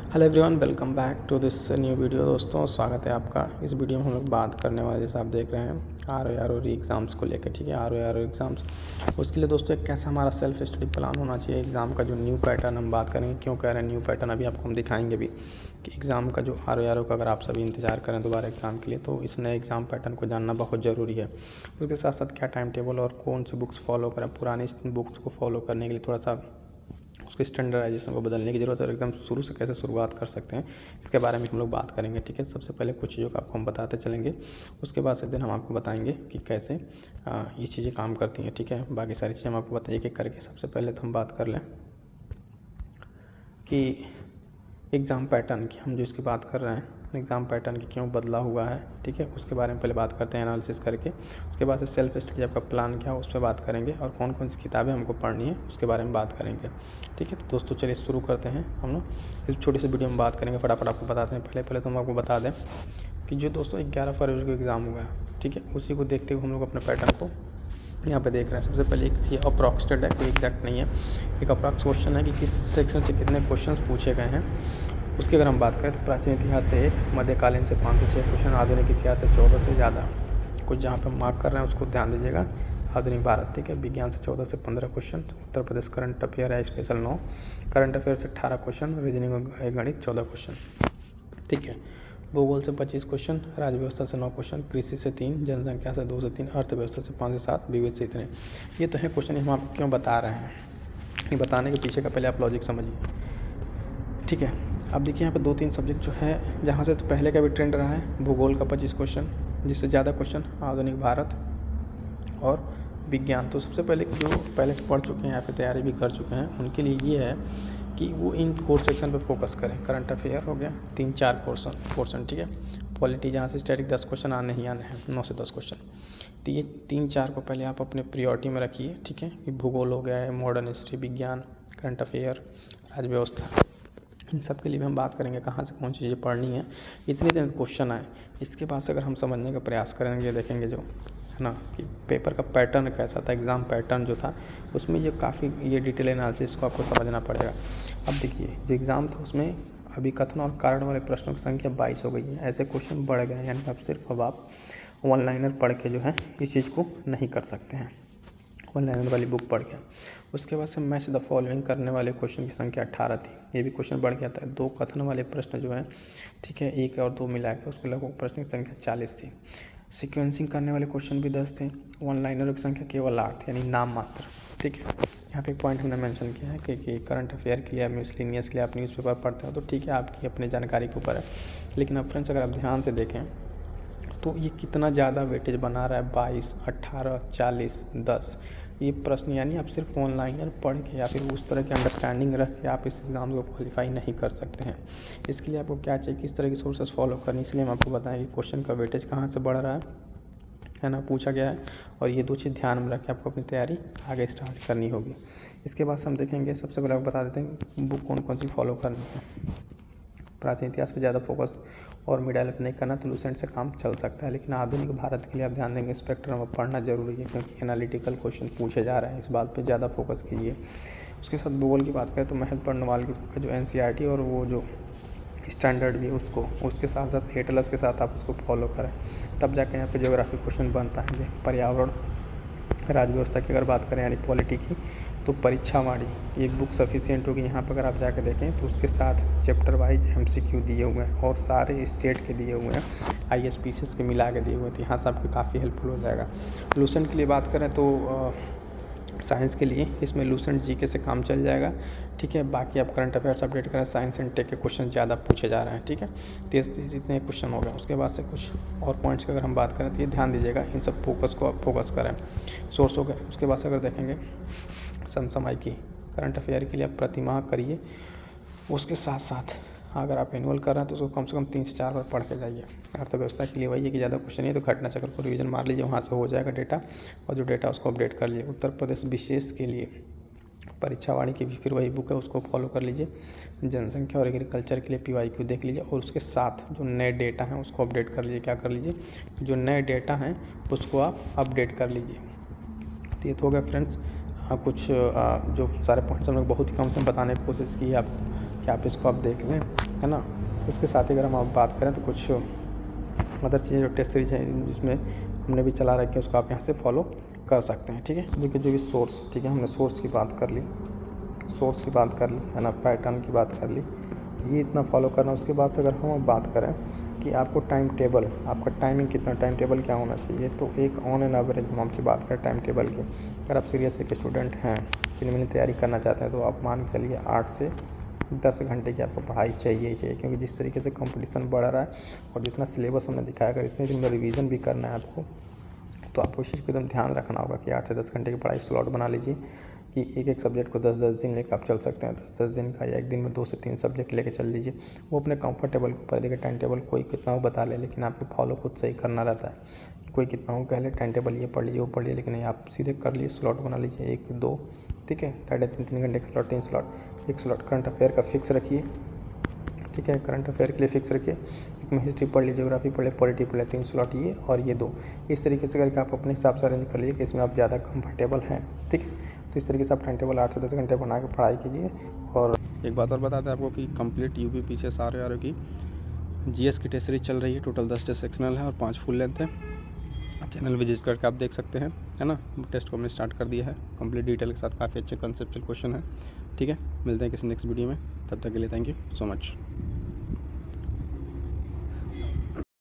Hello everyone, welcome back to this new video. दोस्तों, स्वागत है आपका। इस वीडियो में हम लोग बात करने वाले, जैसे आप देख रहे हैं, आर ओ एग्ज़ाम्स को लेकर। ठीक है, आर ओ एग्ज़ाम्स, उसके लिए दोस्तों एक कैसा हमारा सेल्फ स्टडी प्लान होना चाहिए। एग्ज़ाम का जो न्यू पैटर्न हम बात करेंगे, क्यों कह रहे हैं न्यू पैटर्न, अभी आपको हम दिखाएंगे भी कि एग्ज़ाम का जो आर ओ का अगर आप सभी इंतजार करें दोबारा एग्ज़ाम के लिए, तो इस नए एग्ज़ाम पैटर्न को जानना बहुत ज़रूरी है। उसके साथ साथ क्या टाइम टेबल और कौन सी बुक्स फॉलो करें, पुरानी बुक्स को फॉलो करने के लिए थोड़ा सा उसके स्टैंडर्डाइजेशन को बदलने की ज़रूरत है और एकदम शुरू से कैसे शुरुआत कर सकते हैं, इसके बारे में हम लोग बात करेंगे। ठीक है, सबसे पहले कुछ चीज़ों का आपको हम बताते चलेंगे, उसके बाद से दिन हम आपको बताएंगे कि कैसे ये चीज़ें काम करती हैं। ठीक है, बाकी सारी चीज़ें हम आपको बताइए कि करके। सबसे पहले तो हम बात कर लें कि एग्ज़ाम पैटर्न की, हम जो इसकी बात कर रहे हैं, एग्ज़ाम पैटर्न की क्यों बदला हुआ है। ठीक है, उसके बारे में पहले बात करते हैं एनालिसिस करके। उसके बाद से सेल्फ स्टडी आपका प्लान क्या है उस पर बात करेंगे, और कौन कौन सी किताबें हमको पढ़नी है उसके बारे में बात करेंगे। ठीक है, तो दोस्तों चलिए शुरू करते हैं। हम लोग इस छोटी सी वीडियो में बात करेंगे, फटाफट आपको बताते हैं। पहले तो हम आपको बता दें कि जो दोस्तों 11 फरवरी को एग्ज़ाम हुआ है, ठीक है, उसी को देखते हुए हम लोग अपने पैटर्न को यहाँ पे देख रहे हैं। सबसे पहले एक ये अप्रॉक्सिमेट है, कोई एग्जैक्ट नहीं है, एक अप्रॉक्स क्वेश्चन है कि किस सेक्शन से कितने क्वेश्चंस पूछे गए हैं। उसकी अगर हम बात करें तो प्राचीन इतिहास से 1, मध्यकालीन से 5 से 6 क्वेश्चन, आधुनिक इतिहास से 14 से ज़्यादा। कुछ जहाँ पे मार्क कर रहे हैं उसको ध्यान दीजिएगा। आधुनिक भारत, ठीक है, विज्ञान से 14 से 15 question, Uttar Pradesh current affair है स्पेशल 9, करंट अफेयर से 18 क्वेश्चन, रीजनिंग और गणित 14 क्वेश्चन। ठीक है, भूगोल से 25 क्वेश्चन, राज्य व्यवस्था से 9 क्वेश्चन, कृषि से 3, जनसंख्या से 2 से 3, अर्थव्यवस्था से 5 से 7, विविध से इतने। ये तो है क्वेश्चन, हम आपको क्यों बता रहे हैं, ये बताने के पीछे का पहले आप लॉजिक समझिए। ठीक है, अब देखिए यहाँ पे 2-3 सब्जेक्ट जो है, जहाँ से तो पहले का भी ट्रेंड रहा है, भूगोल का 25 क्वेश्चन, जिससे ज़्यादा क्वेश्चन आधुनिक भारत और विज्ञान। तो सबसे पहले जो पहले से पढ़ चुके हैं, यहाँ पे तैयारी भी कर चुके हैं, उनके लिए ये है कि वो इन कोर सेक्शन पे फोकस करें। करंट अफेयर हो गया 3-4 पोर्सन, ठीक है, पॉलिटी जहाँ से स्टैटिक 10 क्वेश्चन आने ही आने हैं, 9 से 10 क्वेश्चन। तो ये 3-4 को पहले आप अपने प्रियोरिटी में रखिए। ठीक है, कि भूगोल हो गया है, मॉडर्न हिस्ट्री, विज्ञान, करंट अफेयर, राज्य व्यवस्था, इन सब के लिए भी हम बात करेंगे कहाँ से कौन सी चीज़ें पढ़नी है। इतने दिन क्वेश्चन आए, इसके बाद से अगर हम समझने का प्रयास करेंगे, देखेंगे जो है ना कि पेपर का पैटर्न कैसा था, एग्ज़ाम पैटर्न जो था, उसमें ये काफ़ी ये डिटेल एनालिसिस को आपको समझना पड़ेगा। अब देखिए, जो एग्ज़ाम था उसमें अभी कथन और कारण वाले प्रश्नों की संख्या 22 हो गई है। ऐसे क्वेश्चन बढ़ गए हैं, यानी अब आप वन लाइनर पढ़ के जो है इस चीज़ को नहीं कर सकते हैं, वन लाइनर वाली बुक पढ़ के। उसके बाद से मैच द फॉलोइंग करने वाले क्वेश्चन की संख्या 18 थी, ये भी क्वेश्चन बढ़ गया था। 2 कथन वाले प्रश्न जो है, ठीक है, 1 और 2 मिला के उसके लगभग प्रश्न की संख्या 40 थी। सीक्वेंसिंग करने वाले क्वेश्चन भी 10 थे। वन लाइनरों की संख्या केवल 8 थी, यानी नाम मात्र। ठीक है, यहाँ पे एक पॉइंट हमने मेंशन किया है कि करंट अफेयर के लिए, मिसलिनियस के लिए आप न्यूज़पेपर पढ़ते हो तो ठीक है, आपकी अपनी जानकारी के ऊपर है। लेकिन अब फ्रेंड्स, अगर आप ध्यान से देखें तो ये कितना ज़्यादा वेटेज बना रहा है, 22, 18, 40, 10। ये प्रश्न, यानी आप सिर्फ ऑनलाइनर पढ़ के या फिर उस तरह की अंडरस्टैंडिंग रख के आप इस एग्ज़ाम को क्वालिफाई नहीं कर सकते हैं। इसके लिए आपको क्या चाहिए, किस तरह की सोर्सेस फॉलो करनी, इसलिए हम आपको बताएं कि क्वेश्चन का वेटेज कहाँ से बढ़ रहा है ना, पूछा गया है। और ये 2 चीज़ ध्यान में रख के आपको अपनी तैयारी आगे स्टार्ट करनी होगी। इसके बाद हम देखेंगे, सबसे पहले आपको बता देते हैं बुक कौन कौन सी फॉलो करनी है। प्राचीन इतिहास पर ज़्यादा फोकस और मिड डेवलप नहीं करना, तो लूसेंट से काम चल सकता है। लेकिन आधुनिक भारत के लिए आप ध्यान देंगे, स्पेक्ट्रम अब पढ़ना जरूरी है, क्योंकि एनालिटिकल क्वेश्चन पूछे जा रहे हैं, इस बात पे ज़्यादा फोकस कीजिए। उसके साथ भूगोल की बात करें तो महल पर्णवाल का जो NCERT और वो जो स्टैंडर्ड भी उसको, उसके साथ साथ एटलस के साथ आप उसको फॉलो करें, तब जाके यहाँ पे ज्योग्राफी क्वेश्चन बन पाएंगे। पर्यावरण, राज्य व्यवस्था की अगर बात करें, यानी पॉलिटी की, तो परीक्षा वाणी ये बुक सफिशिएंट होगी। यहाँ पर अगर आप जाके देखें तो उसके साथ चैप्टर वाइज MCQ दिए हुए हैं और सारे स्टेट के दिए हुए हैं, ISPCs के मिला के दिए हुए हैं, तो यहाँ से आपको काफ़ी हेल्पफुल हो जाएगा। लूसेंट के लिए बात करें तो साइंस के लिए इसमें लूसेंट GK से काम चल जाएगा। ठीक है, बाकी आप करंट अफेयर्स अपडेट करें, साइंस एंड टेक के क्वेश्चन ज़्यादा पूछे जा रहे हैं। ठीक है, तो इतने क्वेश्चन हो गए। उसके बाद से कुछ और पॉइंट्स की अगर हम बात करें तो ये ध्यान दीजिएगा, इन सब फोकस को आप फोकस करें, सोर्स हो गए। उसके बाद से अगर देखेंगे समसामयिकी, करंट अफेयर के लिए आप प्रतिमाह करिए। उसके साथ साथ अगर आप एनुअल कर रहे हैं तो उसको कम से कम 3 से 4 बार पढ़ के जाइए। अर्थव्यवस्था के लिए वही है कि ज़्यादा क्वेश्चन नहीं है, तो घटना चक्र को रिवीजन मार लीजिए, वहाँ से हो जाएगा डेटा, और जो डेटा उसको अपडेट कर लीजिए। उत्तर प्रदेश विशेष के लिए परीक्षा वाणी की भी फिर वही बुक है, उसको फॉलो कर लीजिए। जनसंख्या और एग्रीकल्चर के लिए PYQ देख लीजिए, और उसके साथ जो नए डेटा हैं उसको अपडेट कर लीजिए। क्या कर लीजिए, जो नए डेटा हैं उसको आप अपडेट कर लीजिए। तो ये तो हो गया फ्रेंड्स, कुछ जो सारे पॉइंट्स हम लोग बहुत ही कम से बताने की कोशिश की है आप, कि आप इसको आप देख लें। है ना। उसके साथ ही अगर हम आप बात करें तो कुछ अदर चीज़ें जो टेस्ट सीरीज है जिसमें हमने भी चला रखी है उसको आप यहाँ से फॉलो कर सकते हैं, ठीक है। देखिए जो भी सोर्स, ठीक है, हमने सोर्स की बात कर ली, सोर्स की बात कर ली, है ना, पैटर्न की बात कर ली, ये इतना फॉलो करना। उसके बाद से अगर हम बात करें कि आपको टाइम टेबल, आपका टाइमिंग कितना, टाइम टेबल क्या होना चाहिए, तो एक ऑन एन एवरेज हम आपकी बात करें टाइम टेबल की, अगर आप सीरियस एक स्टूडेंट हैं जिनमें तैयारी करना चाहते हैं तो आप मान के चलिए 8 से 10 घंटे की आपको पढ़ाई चाहिए ही चाहिए, क्योंकि जिस तरीके से कंपटीशन बढ़ रहा है और जितना सिलेबस हमने दिखाया, अगर इतने दिन में रिवीजन भी करना है आपको, तो आपको इस चीज़ को एकदम ध्यान रखना होगा कि 8 से 10 घंटे की पढ़ाई स्लॉट बना लीजिए कि एक एक सब्जेक्ट को 10-10 दिन लेकर आप चल सकते हैं। 10-10 दिन का या एक दिन में 2 से 3 सब्जेक्ट लेके चल लीजिए। वो अपने कंफर्टेबल के ऊपर, देखिए टाइम टेबल कोई कितना वो बता ले, लेकिन आपको फॉलो खुद से ही करना रहता है। कोई कितना वो कह ले टाइम टेबल ये पढ़ लीजिए वो पढ़ लीजिए, लेकिन नहीं, आप सीधे कर लिए, स्लॉट बना लीजिए 1-2, ठीक है, 2.5-3 घंटे का slot, 3 slot, 1 slot current affair का फिक्स रखिए, ठीक है, करंट अफेयर के लिए फिक्स रखिए। एक में हिस्ट्री पढ़ लीजिए, ज्योग्राफी पढ़ ले, पॉलिटी पढ़ ले, 3 स्लॉट ये और ये 2। इस तरीके से करके आप अपने हिसाब से अरेंज कर लीजिए कि इसमें आप ज़्यादा कंफर्टेबल हैं, ठीक है। तो इस तरीके से आप टाइम टेबल 8 से 10 घंटे बना के पढ़ाई कीजिए। और एक बात और बता दें आपको कि कंप्लीट यूपी पीसीएस आर की जीएस की टेस्ट सीरीज चल रही है। टोटल 10 टेस्ट सेक्शनल है और 5 फुल लेंथ है। चैनल विजिट करके आप देख सकते हैं, है ना। टेस्ट को हमने स्टार्ट कर दिया है कंप्लीट डिटेल के साथ, काफ़ी अच्छे कंसेप्चुअल क्वेश्चन है, ठीक है। मिलते हैं किसी नेक्स्ट वीडियो में, तब तक के लिए थैंक यू सो मच।